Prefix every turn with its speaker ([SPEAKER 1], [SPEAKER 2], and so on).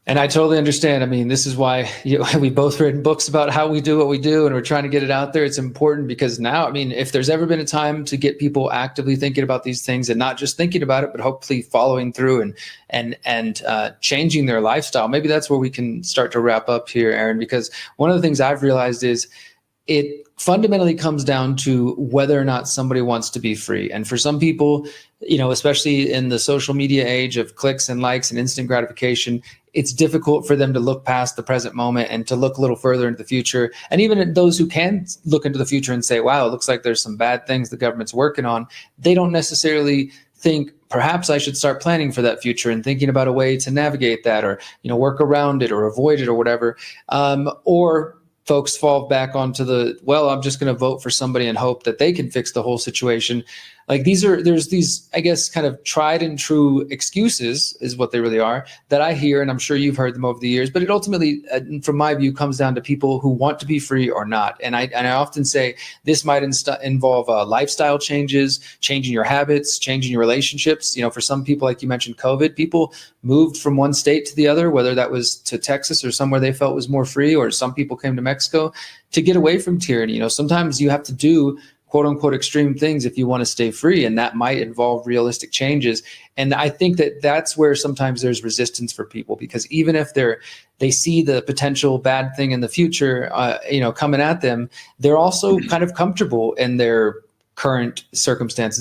[SPEAKER 1] And I totally understand. I mean, this is why we both written books about how we do what we do, and we're trying to get it out there. It's important because now, I mean, if there's ever been a time to get people actively thinking about these things and not just thinking about it, but hopefully following through and changing their lifestyle, maybe that's where we can start to wrap up here, Aaron. Because one of the things I've realized is it fundamentally comes down to whether or not somebody wants to be free. And for some people, especially in the social media age of clicks and likes and instant gratification, it's difficult for them to look past the present moment and to look a little further into the future. And even those who can look into the future and say, wow, it looks like there's some bad things the government's working on, they don't necessarily think perhaps I should start planning for that future and thinking about a way to navigate that, or work around it or avoid it or whatever. Or folks fall back onto I'm just going to vote for somebody and hope that they can fix the whole situation. Like there's these, I guess, kind of tried and true excuses is what they really are that I hear, and I'm sure you've heard them over the years, but it ultimately, from my view, comes down to people who want to be free or not. And I often say this might involve lifestyle changes, changing your habits, changing your relationships. For some people, like you mentioned, COVID, people moved from one state to the other, whether that was to Texas or somewhere they felt was more free, or some people came to Mexico to get away from tyranny. Sometimes you have to do quote unquote extreme things if you want to stay free, and that might involve realistic changes. And I think that that's where sometimes there's resistance for people, because even if they see the potential bad thing in the future, coming at them, they're also kind of comfortable in their current circumstances.